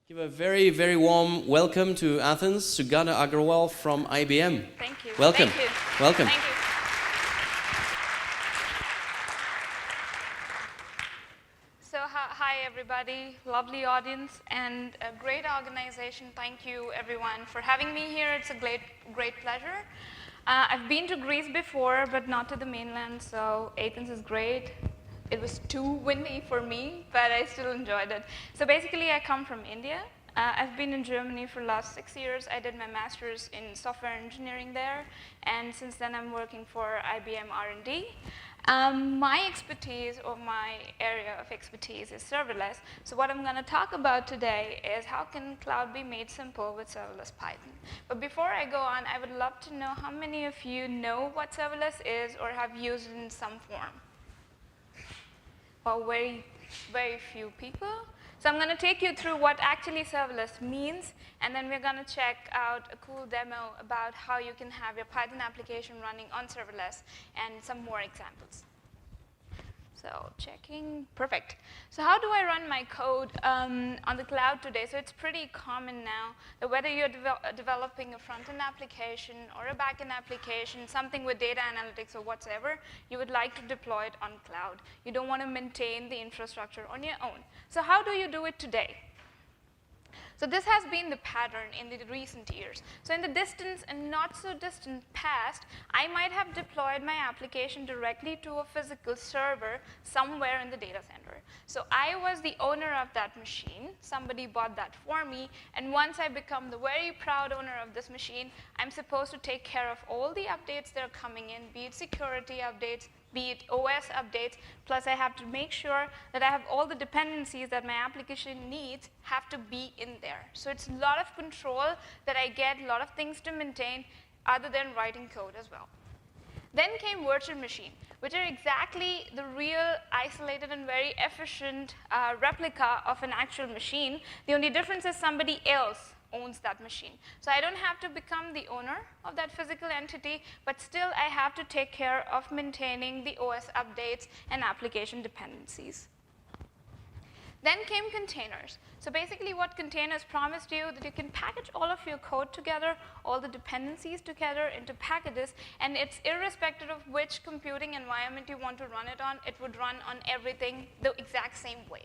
Give a very, very warm welcome to Athens, Sugandha Agrawal from IBM. Thank you. Welcome. Thank you. Welcome. Thank you. So, hi everybody, lovely audience, and a great organization. Thank you everyone for having me here. It's a great pleasure. I've been to Greece before, but not to the mainland, so Athens is great. It was too windy for me, but I still enjoyed it. So basically, I come from India. I've been in Germany for the last 6 years. I did my master's in software engineering there, and since then I'm working for IBM R&D. My expertise, or my area of expertise, is serverless. So what I'm going to talk about today is how can cloud be made simple with serverless Python. But before I go on, I would love to know how many of you know what serverless is or have used it in some form. Well, very few people. So I'm going to take you through what actually serverless means, and then we're going to check out a cool demo about how you can have your Python application running on serverless and some more examples. So checking, perfect. So how do I run my code on the cloud today? So it's pretty common now that whether you're developing a front-end application or a back-end application, something with data analytics or whatever, you would like to deploy it on cloud. You don't want to maintain the infrastructure on your own. So how do you do it today? So this has been the pattern in the recent years. So in the distant and not so distant past, I might have deployed my application directly to a physical server somewhere in the data center. So I was the owner of that machine. Somebody bought that for me. And once I become the very proud owner of this machine, I'm supposed to take care of all the updates that are coming in, be it security updates, be it OS updates, plus I have to make sure that I have all the dependencies that my application needs have to be in there. So it's a lot of control that I get, a lot of things to maintain other than writing code as well. Then came virtual machine, which are exactly the real isolated and very efficient replica of an actual machine. The only difference is somebody else owns that machine. So I don't have to become the owner of that physical entity, but still I have to take care of maintaining the OS updates and application dependencies. Then came containers. So basically what containers promised you that you can package all of your code together, all the dependencies together into packages, and it's irrespective of which computing environment you want to run it on, it would run on everything the exact same way.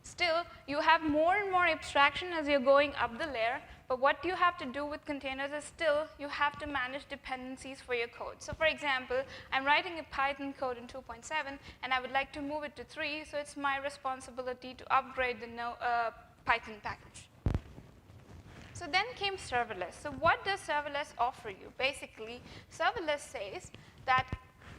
Still, you have more and more abstraction as you're going up the layer, but what you have to do with containers is still you have to manage dependencies for your code. So for example, I'm writing a Python code in 2.7, and I would like to move it to 3, so it's my responsibility to upgrade the Python package. So then came serverless. So what does serverless offer you? Basically, serverless says that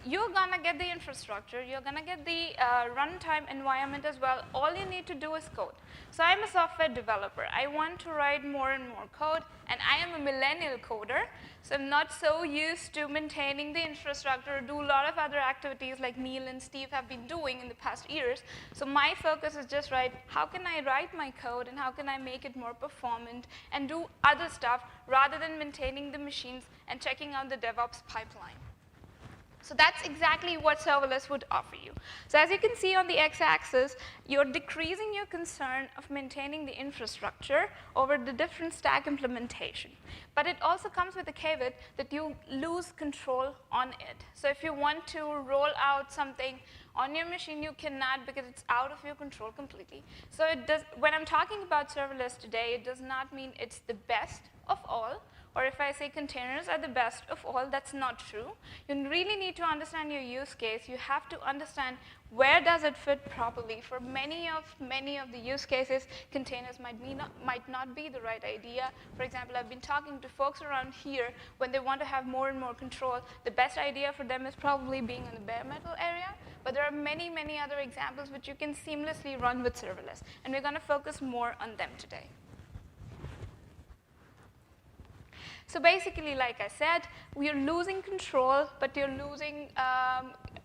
you're going to get the infrastructure, you're going to get the runtime environment as well. All you need to do is code. So I'm a software developer. I want to write more and more code, and I am a millennial coder, so I'm not so used to maintaining the infrastructure, do a lot of other activities like Neil and Steve have been doing in the past years. So my focus is just how can I write my code, and how can I make it more performant and do other stuff rather than maintaining the machines and checking out the DevOps pipeline. So that's exactly what serverless would offer you. So as you can see on the x-axis, you're decreasing your concern of maintaining the infrastructure over the different stack implementation. But it also comes with a caveat that you lose control on it. So if you want to roll out something on your machine, you cannot because it's out of your control completely. So when I'm talking about serverless today, it does not mean it's the best of all. Or if I say containers are the best of all, that's not true. You really need to understand your use case. You have to understand where does it fit properly. For many of the use cases, containers might not be the right idea. For example, I've been talking to folks around here when they want to have more and more control. The best idea for them is probably being in the bare metal area. But there are many, many other examples which you can seamlessly run with serverless. And we're going to focus more on them today. So basically, like I said, we are losing control, but you're losing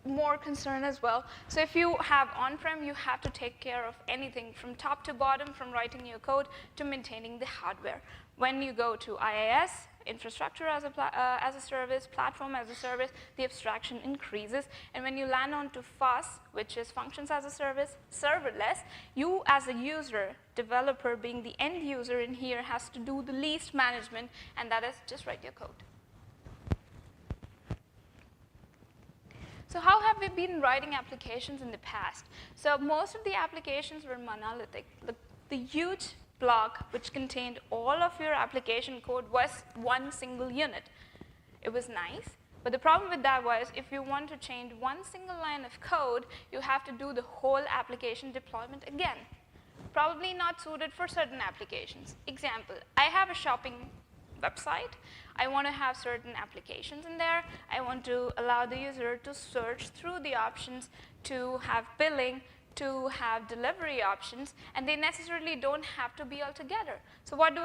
more concern as well. So if you have on-prem, you have to take care of anything from top to bottom, from writing your code to maintaining the hardware. When you go to IaaS, infrastructure as a service, platform as a service, the abstraction increases. And when you land onto FAS, which is functions as a service, serverless, you as a user, developer being the end user in here, has to do the least management, and that is just write your code. So how have we been writing applications in the past? So most of the applications were monolithic. The huge block which contained all of your application code was one single unit. It was nice, but the problem with that was if you want to change one single line of code, you have to do the whole application deployment again. Probably not suited for certain applications. Example, I have a shopping website. I want to have certain applications in there. I want to allow the user to search through the options, to have billing, to have delivery options, and they necessarily don't have to be all together. So what do?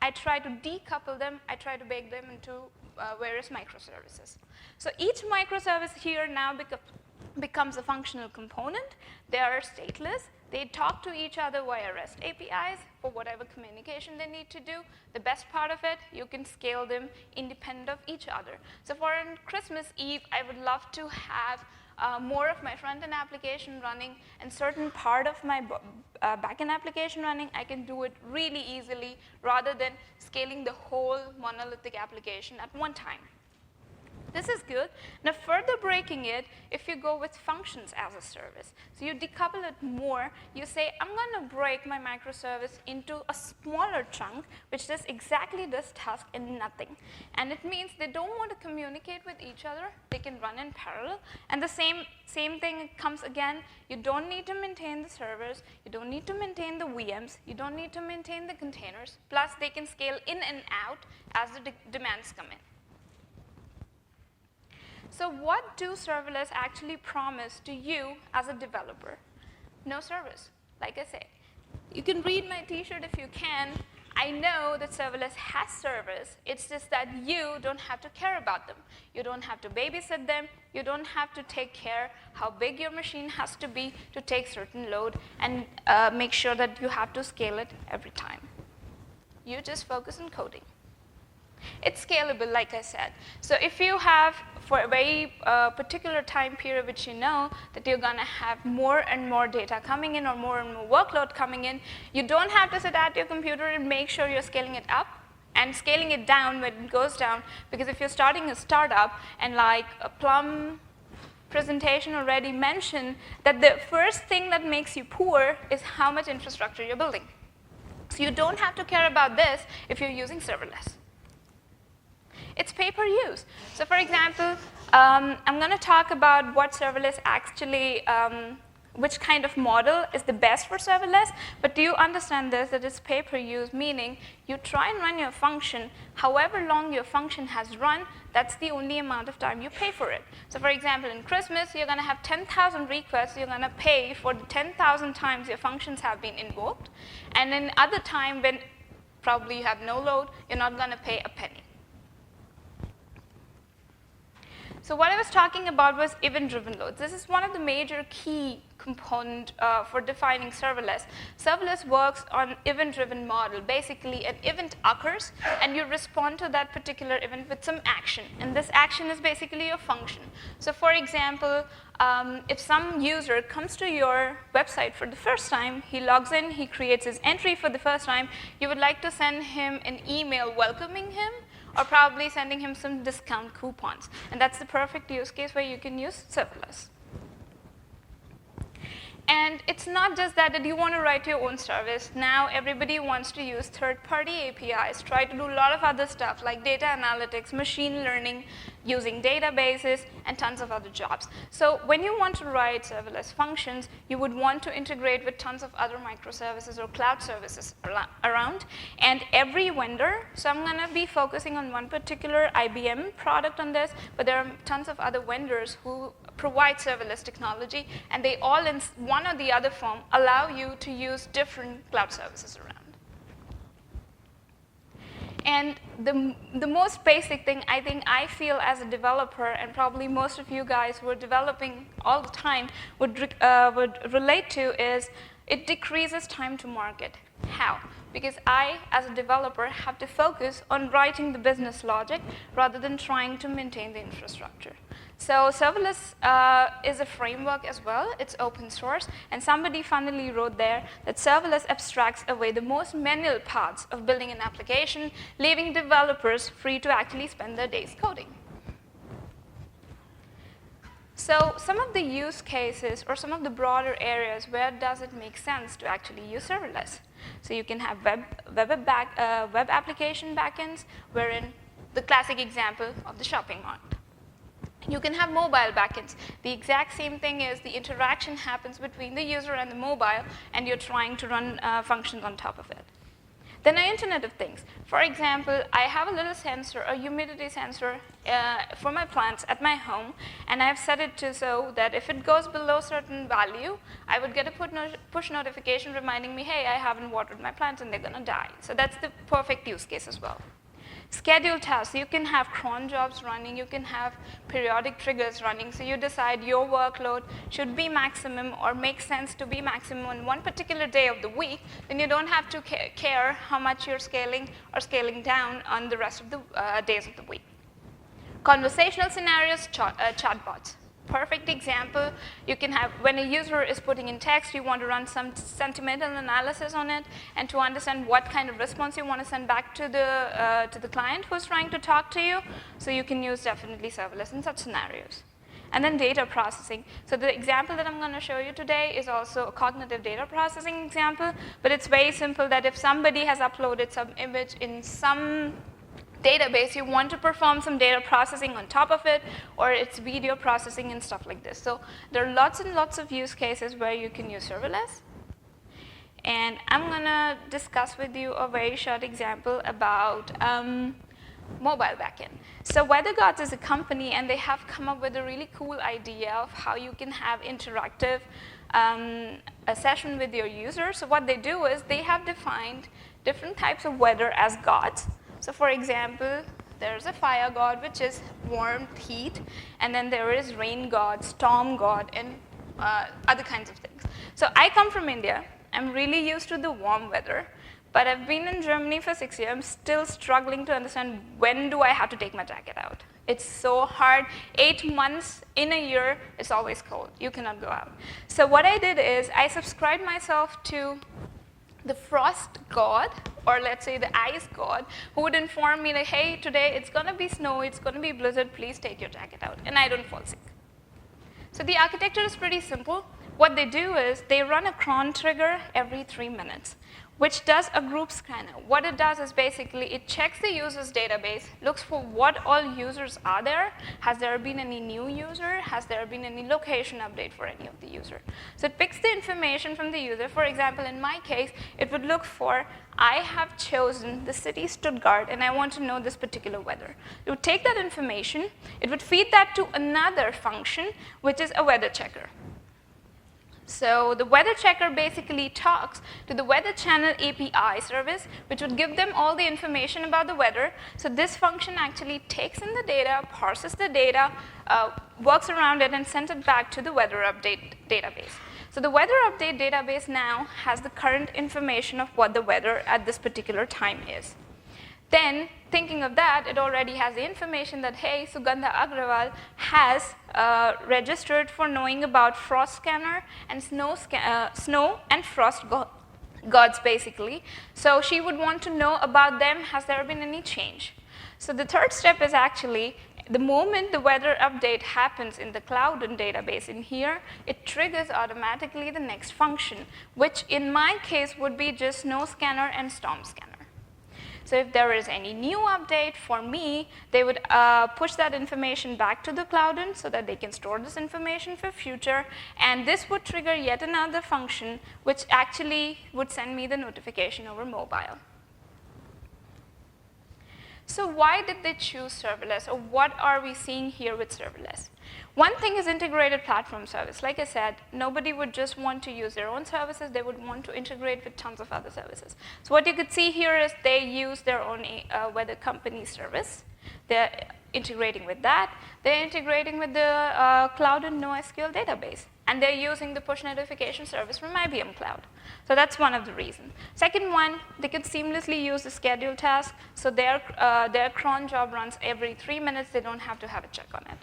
I try to decouple them. I try to bake them into various microservices. So each microservice here now becomes a functional component. They are stateless. They talk to each other via REST APIs for whatever communication they need to do. The best part of it, you can scale them independent of each other. So for Christmas Eve, I would love to have more of my front-end application running and certain part of my back-end application running. I can do it really easily rather than scaling the whole monolithic application at one time. This is good. Now further breaking it, if you go with functions as a service, so you decouple it more, you say, I'm going to break my microservice into a smaller chunk, which does exactly this task and nothing. And it means they don't want to communicate with each other. They can run in parallel. And the same thing comes again. You don't need to maintain the servers. You don't need to maintain the VMs. You don't need to maintain the containers. Plus, they can scale in and out as the demands come in. So what do serverless actually promise to you as a developer? No service, like I say. You can read my t-shirt if you can. I know that serverless has servers. It's just that you don't have to care about them. You don't have to babysit them. You don't have to take care how big your machine has to be to take certain load and make sure that you have to scale it every time. You just focus on coding. It's scalable, like I said. So if you have, for a very particular time period, which you know that you're going to have more and more data coming in or more and more workload coming in, you don't have to sit at your computer and make sure you're scaling it up and scaling it down when it goes down. Because if you're starting a startup, and like a Plum presentation already mentioned, that the first thing that makes you poor is how much infrastructure you're building. So you don't have to care about this if you're using serverless. It's pay-per-use. So for example, I'm going to talk about what serverless actually, which kind of model is the best for serverless. But do you understand this, that it's pay-per-use, meaning you try and run your function, however long your function has run, that's the only amount of time you pay for it. So for example, in Christmas, you're going to have 10,000 requests. You're going to pay for the 10,000 times your functions have been invoked. And in other time, when probably you have no load, you're not going to pay a penny. So what I was talking about was event-driven loads. This is one of the major key component for defining serverless. Serverless works on event-driven model. Basically, an event occurs, and you respond to that particular event with some action. And this action is basically your function. So for example, if some user comes to your website for the first time, he logs in, he creates his entry for the first time, you would like to send him an email welcoming him, or probably sending him some discount coupons. And that's the perfect use case where you can use serverless. And it's not just that you want to write your own service. Now everybody wants to use third-party APIs, try to do a lot of other stuff like data analytics, machine learning, using databases, and tons of other jobs. So when you want to write serverless functions, you would want to integrate with tons of other microservices or cloud services around. And every vendor, so I'm going to be focusing on one particular IBM product on this, but there are tons of other vendors who provide serverless technology, and they all in one or the other form allow you to use different cloud services around. And the most basic thing I think I feel as a developer, and probably most of you guys who are developing all the time would relate to, is it decreases time to market. How? Because I, as a developer, have to focus on writing the business logic rather than trying to maintain the infrastructure. So serverless is a framework as well. It's open source. And somebody funnily wrote there that serverless abstracts away the most manual parts of building an application, leaving developers free to actually spend their days coding. So some of the use cases or some of the broader areas, where does it make sense to actually use serverless? So you can have web application backends, wherein the classic example of the shopping mart. You can have mobile backends. The exact same thing is the interaction happens between the user and the mobile, and you're trying to run functions on top of it. Then the Internet of Things. For example, I have a little sensor, a humidity sensor for my plants at my home, and I've set it to so that if it goes below a certain value, I would get a push notification reminding me, hey, I haven't watered my plants and they're going to die. So that's the perfect use case as well. Schedule tasks. You can have cron jobs running. You can have periodic triggers running. So you decide your workload should be maximum or makes sense to be maximum on one particular day of the week. Then you don't have to care how much you're scaling or scaling down on the rest of the days of the week. Conversational scenarios, chatbots. Perfect example. You can have, when a user is putting in text, you want to run some sentimental analysis on it, and to understand what kind of response you want to send back to the client who's trying to talk to you. So you can use definitely serverless in such scenarios. And then data processing. So the example that I'm going to show you today is also a cognitive data processing example, but it's very simple that if somebody has uploaded some image in some database, you want to perform some data processing on top of it, or it's video processing and stuff like this. So there are lots and lots of use cases where you can use serverless. And I'm going to discuss with you a very short example about mobile backend. So Weather Gods is a company, and they have come up with a really cool idea of how you can have interactive a session with your users. So what they do is they have defined different types of weather as gods. So for example, there's a fire god, which is warmth, heat, and then there is rain god, storm god, and other kinds of things. So I come from India. I'm really used to the warm weather, but I've been in Germany for 6 years. I'm still struggling to understand when do I have to take my jacket out. It's so hard. 8 months in a year, it's always cold. You cannot go out. So what I did is I subscribed myself to the frost god, or let's say the ice god, who would inform me that, hey, today it's going to be snow, it's going to be blizzard, please take your jacket out, and I don't fall sick. So the architecture is pretty simple. What they do is they run a cron trigger every 3 minutes, which does a group scanner. What it does is basically it checks the user's database, looks for what all users are there. Has there been any new user? Has there been any location update for any of the user? So it picks the information from the user. For example, in my case, it would look for, I have chosen the city Stuttgart, and I want to know this particular weather. It would take that information. It would feed that to another function, which is a weather checker. So the weather checker basically talks to the Weather Channel API service, which would give them all the information about the weather. So this function actually takes in the data, parses the data, works around it, and sends it back to the weather update database. So the weather update database now has the current information of what the weather at this particular time is. Then, thinking of that, it already has the information that, hey, Sugandha Agrawal has registered for knowing about frost scanner and snow and frost gods, basically. So she would want to know about them. Has there been any change? So the third step is actually, the moment the weather update happens in the cloud and database in here, it triggers automatically the next function, which in my case would be just snow scanner and storm scanner. So if there is any new update for me, they would push that information back to the Cloudin so that they can store this information for future. And this would trigger yet another function, which actually would send me the notification over mobile. So why did they choose serverless, or what are we seeing here with serverless? One thing is integrated platform service. Like I said, nobody would just want to use their own services. They would want to integrate with tons of other services. So what you could see here is they use their own weather company service. They're integrating with that. They're integrating with the cloud and NoSQL database. And they're using the push notification service from IBM Cloud. So that's one of the reasons. Second one, they could seamlessly use the schedule task. So their cron job runs every 3 minutes. They don't have to have a check on it.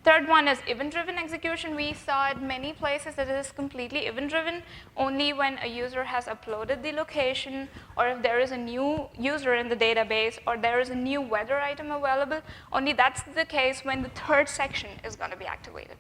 Third one is event-driven execution. We saw at many places that it is completely event-driven. Only when a user has uploaded the location, or if there is a new user in the database, or there is a new weather item available, only that's the case when the third section is going to be activated.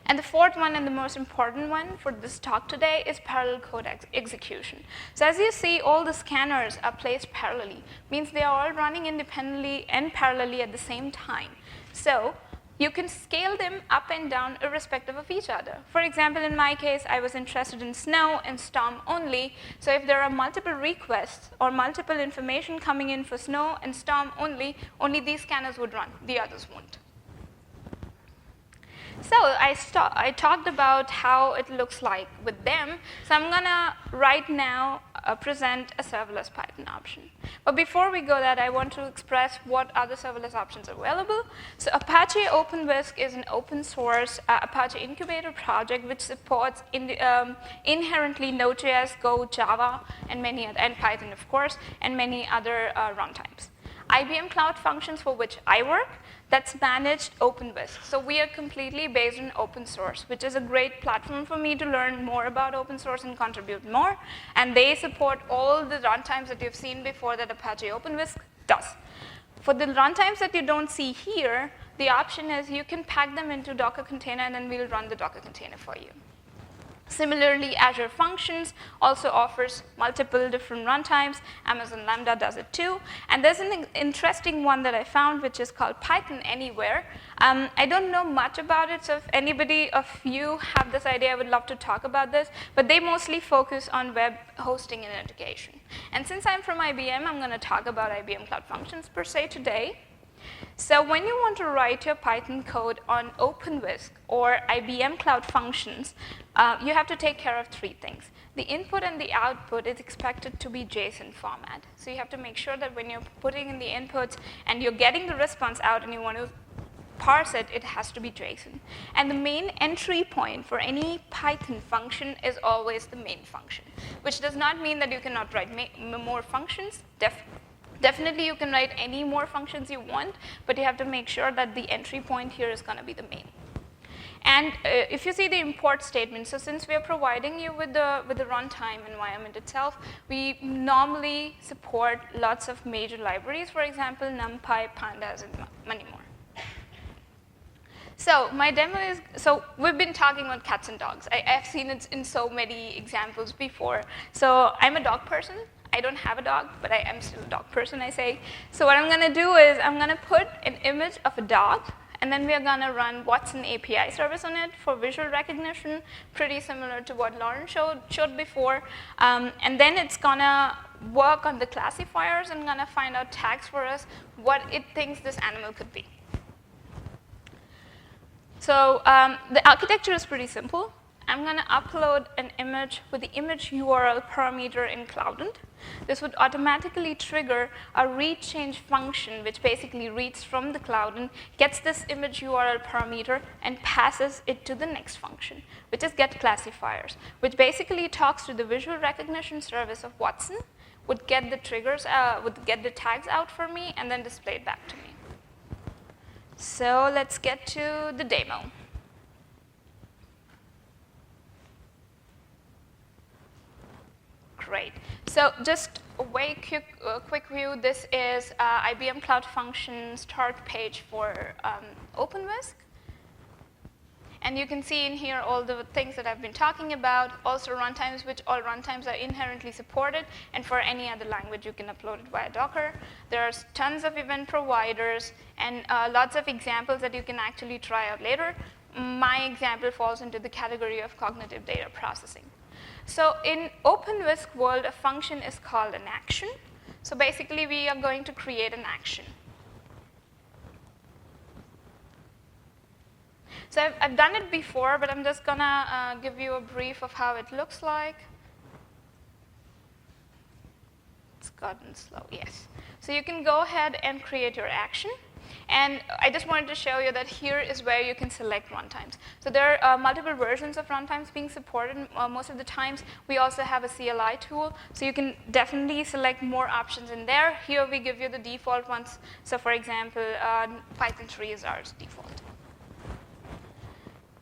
And the fourth one, and the most important one for this talk today, is parallel code execution. So as you see, all the scanners are placed parallelly. Means they are all running independently and parallelly at the same time. So you can scale them up and down irrespective of each other. For example, in my case, I was interested in snow and storm only. So if there are multiple requests or multiple information coming in for snow and storm only these scanners would run, the others won't. So I talked about how it looks like with them. So I'm going to right now present a serverless Python option. But before we go that, I want to express what other serverless options are available. So Apache OpenWhisk is an open source Apache incubator project which supports inherently Node.js, Go, Java, and Python, of course, and many other runtimes. IBM Cloud Functions, for which I work, that's managed OpenWhisk. So we are completely based on open source, which is a great platform for me to learn more about open source and contribute more. And they support all the runtimes that you've seen before that Apache OpenWhisk does. For the runtimes that you don't see here, the option is you can pack them into Docker container, and then we'll run the Docker container for you. Similarly, Azure Functions also offers multiple different runtimes. Amazon Lambda does it too. And there's an interesting one that I found, which is called Python Anywhere. I don't know much about it, so if anybody of you have this idea, I would love to talk about this. But they mostly focus on web hosting and integration. And since I'm from IBM, I'm going to talk about IBM Cloud Functions per se today. So when you want to write your Python code on OpenWhisk or IBM Cloud Functions, you have to take care of three things. The input and the output is expected to be JSON format. So you have to make sure that when you're putting in the inputs and you're getting the response out and you want to parse it, it has to be JSON. And the main entry point for any Python function is always the main function, which does not mean that you cannot write more functions. Definitely you can write any more functions you want, but you have to make sure that the entry point here is going to be the main. And if you see the import statement, so since we are providing you with the runtime environment itself, we normally support lots of major libraries, for example, NumPy, Pandas, and many more. So my demo is, so we've been talking about cats and dogs. I've seen it in so many examples before. So I'm a dog person. I don't have a dog, but I am still a dog person, I say. So what I'm going to do is I'm going to put an image of a dog, and then we are going to run Watson API service on it for visual recognition, pretty similar to what Lauren showed before. And then it's going to work on the classifiers and going to find out tags for us, what it thinks this animal could be. So the architecture is pretty simple. I'm going to upload an image with the image URL parameter in Cloudant. This would automatically trigger a read change function, which basically reads from the Cloudant, gets this image URL parameter, and passes it to the next function, which is get classifiers, which basically talks to the visual recognition service of Watson, would get the triggers, would get the tags out for me, and then display it back to me. So let's get to the demo. Great. So just a very quick view. This is IBM Cloud Functions start page for OpenWhisk. And you can see in here all the things that I've been talking about, also runtimes, which all runtimes are inherently supported. And for any other language, you can upload it via Docker. There are tons of event providers and lots of examples that you can actually try out later. My example falls into the category of cognitive data processing. So in OpenWhisk world, a function is called an action. So basically, we are going to create an action. So I've done it before, but I'm just going to give you a brief of how it looks like. It's gotten slow, yes. So you can go ahead and create your action. And I just wanted to show you that here is where you can select runtimes. So there are multiple versions of runtimes being supported. Most of the times, we also have a CLI tool. So you can definitely select more options in there. Here, we give you the default ones. So for example, Python 3 is our default.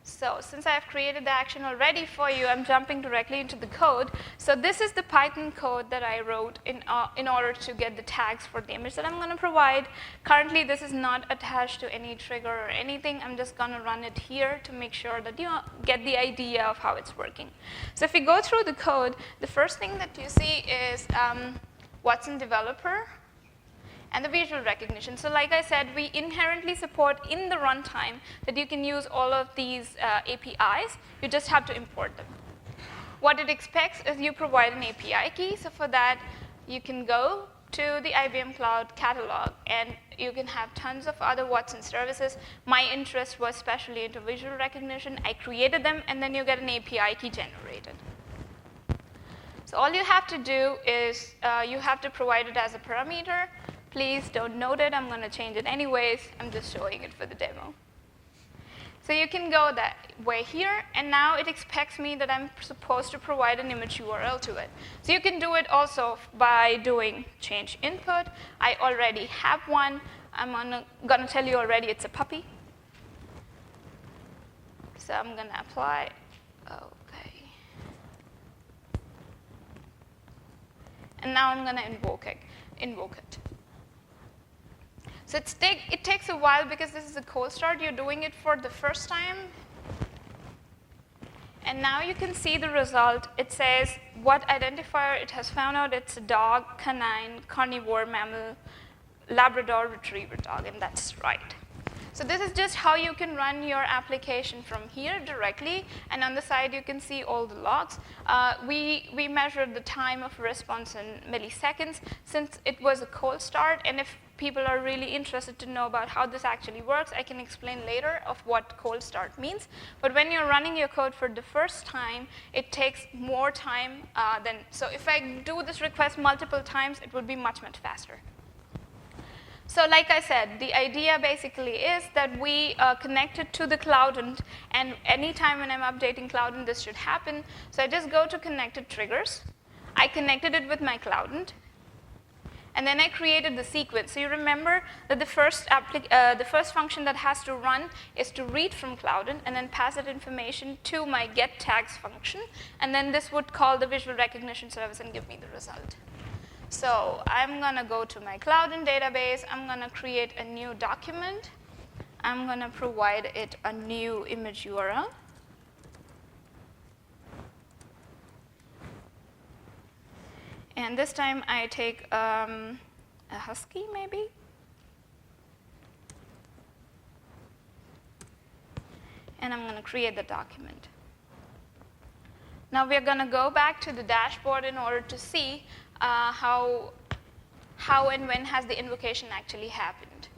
So since I've created the action already for you, I'm jumping directly into the code. So this is the Python code that I wrote in order to get the tags for the image that I'm going to provide. Currently, this is not attached to any trigger or anything. I'm just going to run it here to make sure that you get the idea of how it's working. So if we go through the code, the first thing that you see is what's in developer and the visual recognition. So like I said, we inherently support in the runtime that you can use all of these APIs. You just have to import them. What it expects is you provide an API key. So for that, you can go to the IBM Cloud catalog, and you can have tons of other Watson services. My interest was especially into visual recognition. I created them, and then you get an API key generated. So all you have to do is you have to provide it as a parameter. Please don't note it. I'm going to change it anyways. I'm just showing it for the demo. So you can go that way here, and now it expects me that I'm supposed to provide an image URL to it. So you can do it also by doing change input. I already have one. I'm going to tell you already it's a puppy. So I'm going to apply. OK. And now I'm going to invoke it. So it takes a while because this is a cold start. You're doing it for the first time. And now you can see the result. It says what identifier it has found out. It's a dog, canine, carnivore, mammal, Labrador retriever dog, and that's right. So this is just how you can run your application from here directly. And on the side, you can see all the logs. We measured the time of response in milliseconds since it was a cold start. And if people are really interested to know about how this actually works, I can explain later of what cold start means. But when you're running your code for the first time, it takes more time than. So if I do this request multiple times, it would be much, much faster. So like I said, the idea basically is that we connect it to the Cloudant, and anytime when I'm updating Cloudant, this should happen. So I just go to connected triggers. I connected it with my Cloudant. And then I created the sequence. So you remember that the first function that has to run is to read from Cloudant and then pass that information to my getTags function. And then this would call the visual recognition service and give me the result. So I'm going to go to my Cloudant database. I'm going to create a new document. I'm going to provide it a new image URL. And this time, I take a Husky, maybe. And I'm going to create the document. Now, we're going to go back to the dashboard in order to see how and when has the invocation actually happened.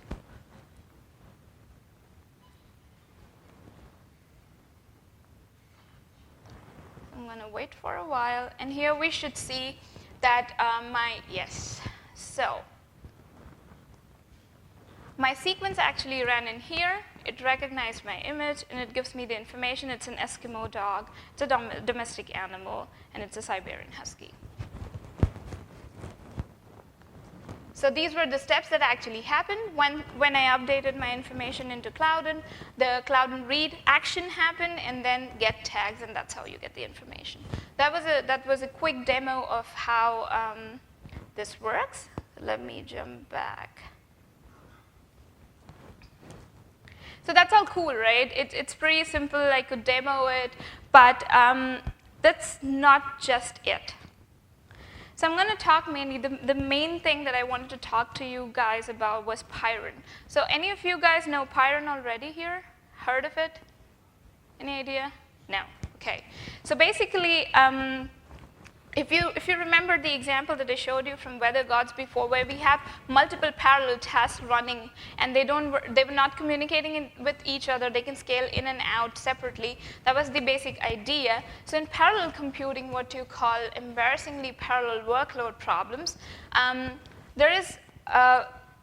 I'm going to wait for a while. And here we should see that so my sequence actually ran in here. It recognized my image, and it gives me the information. It's an Eskimo dog, it's a domestic animal, and it's a Siberian Husky. So these were the steps that actually happened when I updated my information into Cloudant. The Cloudant read action happened, and then get tags, and that's how you get the information. That was a quick demo of how this works. Let me jump back. So that's all cool, right? It's pretty simple. I could demo it, but that's not just it. So I'm going to talk mainly, the main thing that I wanted to talk to you guys about was Pywren. So any of you guys know Pywren already here? Heard of it? Any idea? No. OK. So basically, if you remember the example that I showed you from Weather Gods before, where we have multiple parallel tasks running, and they were not communicating with each other, they can scale in and out separately. That was the basic idea. So in parallel computing, what you call embarrassingly parallel workload problems, there is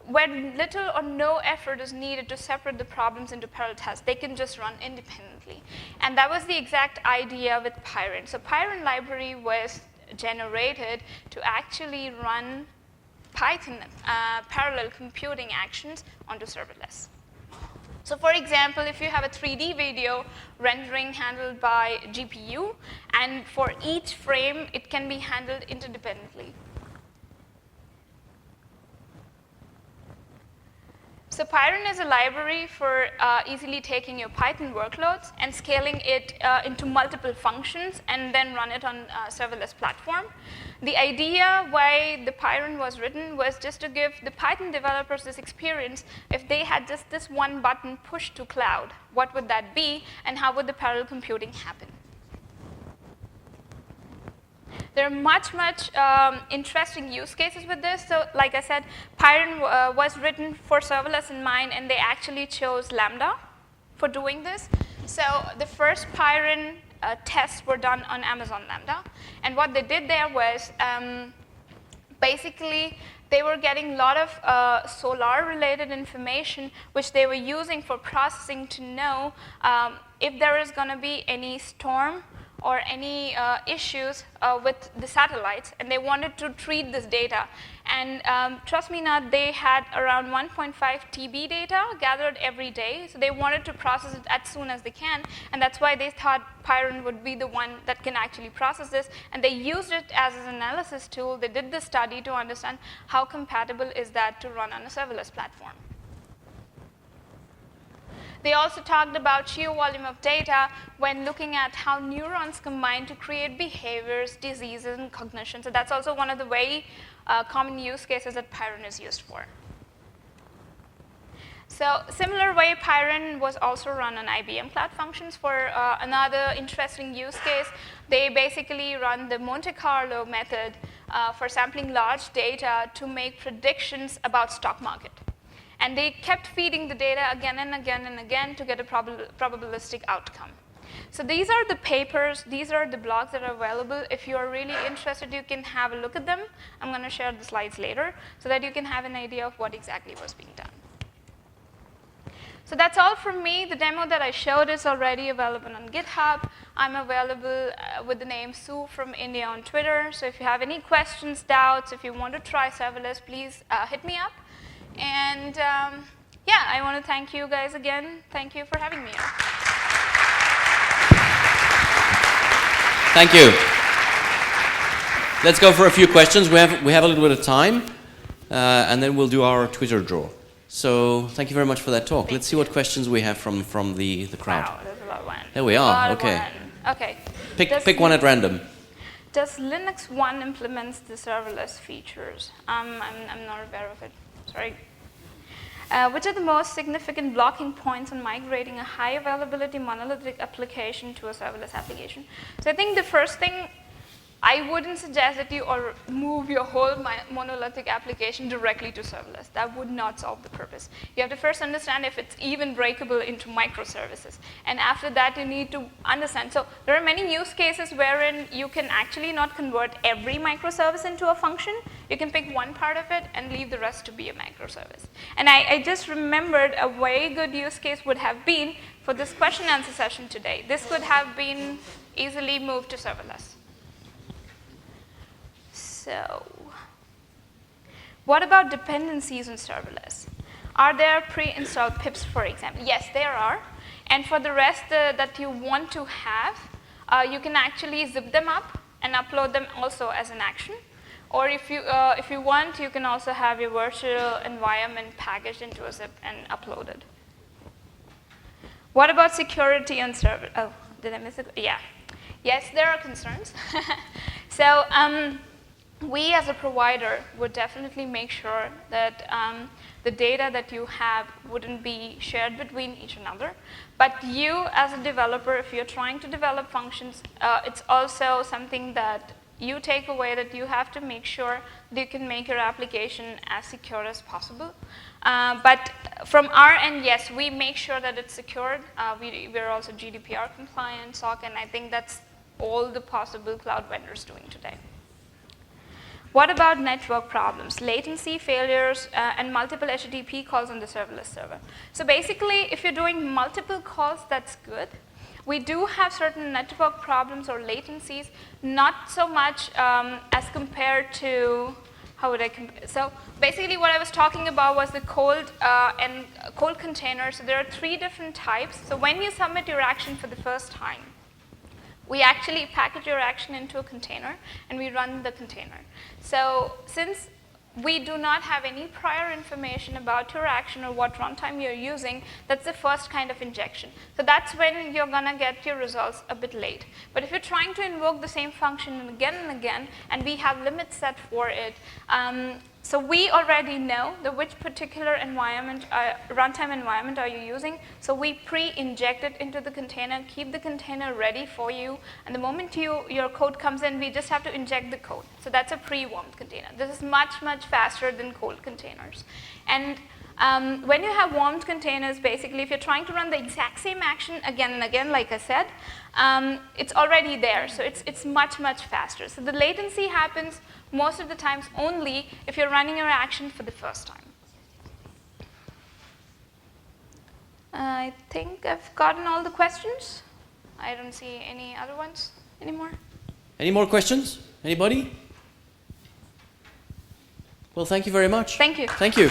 where little or no effort is needed to separate the problems into parallel tasks. They can just run independently. And that was the exact idea with Pywren. So Pywren library was generated to actually run Python parallel computing actions onto serverless. So for example, if you have a 3D video rendering handled by GPU, and for each frame, it can be handled interdependently. So Pywren is a library for easily taking your Python workloads and scaling it into multiple functions and then run it on a serverless platform. The idea why the Pywren was written was just to give the Python developers this experience. If they had just this one button pushed to cloud, what would that be, and how would the parallel computing happen? There are much interesting use cases with this. So like I said, Pywren was written for serverless in mind, and they actually chose Lambda for doing this. So the first Pywren tests were done on Amazon Lambda. And what they did there was basically they were getting a lot of solar-related information, which they were using for processing to know if there is going to be any storm or any issues with the satellites, and they wanted to treat this data. And trust me not, they had around 1.5 TB data gathered every day, so they wanted to process it as soon as they can, and that's why they thought Pywren would be the one that can actually process this, and they used it as an analysis tool. They did the study to understand how compatible is that to run on a serverless platform. They also talked about sheer volume of data when looking at how neurons combine to create behaviors, diseases, and cognition. So that's also one of the very common use cases that Pywren is used for. So similar way, Pywren was also run on IBM Cloud Functions for another interesting use case. They basically run the Monte Carlo method for sampling large data to make predictions about stock market. And they kept feeding the data again and again and again to get a probabilistic outcome. So these are the papers, these are the blogs that are available. If you are really interested, you can have a look at them. I'm going to share the slides later so that you can have an idea of what exactly was being done. So that's all from me. The demo that I showed is already available on GitHub. I'm available with the name Sue from India on Twitter. So if you have any questions, doubts, if you want to try serverless, please hit me up. And yeah, I want to thank you guys again. Thank you for having me. Thank you. Let's go for a few questions. We have a little bit of time, and then we'll do our Twitter draw. So thank you very much for that talk. Let's see what questions we have from the crowd. Wow, there's a lot of one. There we are. Okay. Okay. Pick one at random. Does Linux 1 implements the serverless features? I'm not aware of it. Sorry. Which are the most significant blocking points on migrating a high availability monolithic application to a serverless application? So I think the first thing, I wouldn't suggest that you move your whole monolithic application directly to serverless. That would not solve the purpose. You have to first understand if it's even breakable into microservices. And after that, you need to understand. So there are many use cases wherein you can actually not convert every microservice into a function. You can pick one part of it and leave the rest to be a microservice. And I just remembered a very good use case would have been for this question and answer session today. This could have been easily moved to serverless. So, what about dependencies on serverless? Are there pre-installed pips, for example? Yes, there are. And for the rest that you want to have, you can actually zip them up and upload them also as an action. Or if you want, you can also have your virtual environment packaged into a zip and uploaded. What about security on server? Oh, did I miss it? Yeah. Yes, there are concerns. So, we as a provider would definitely make sure that the data that you have wouldn't be shared between each another. But you as a developer, if you're trying to develop functions, it's also something that you take away that you have to make sure that you can make your application as secure as possible. But from our end, yes, we make sure that it's secured. We're also GDPR compliant, SOC, and I think that's all the possible cloud vendors doing today. What about network problems, latency, failures, and multiple HTTP calls on the serverless server? So basically, if you're doing multiple calls, that's good. We do have certain network problems or latencies, not so much as compared to, how would I compare? So basically what I was talking about was the cold and cold containers. So there are 3 different types. So when you submit your action for the first time, we actually package your action into a container and we run the container. So since we do not have any prior information about your action or what runtime you're using, that's the first kind of injection. So that's when you're going to get your results a bit late. But if you're trying to invoke the same function again, and we have limits set for it, so we already know which particular environment, runtime environment are you using. So we pre-inject it into the container, keep the container ready for you, and the moment your code comes in, we just have to inject the code. So that's a pre-warmed container. This is much faster than cold containers. And when you have warmed containers, basically, if you're trying to run the exact same action again and again, like I said, it's already there. So it's much faster. So the latency happens most of the times only if you're running your action for the first time. I think I've gotten all the questions. I don't see any other ones anymore. Any more questions? Anybody? Well, thank you very much. Thank you. Thank you.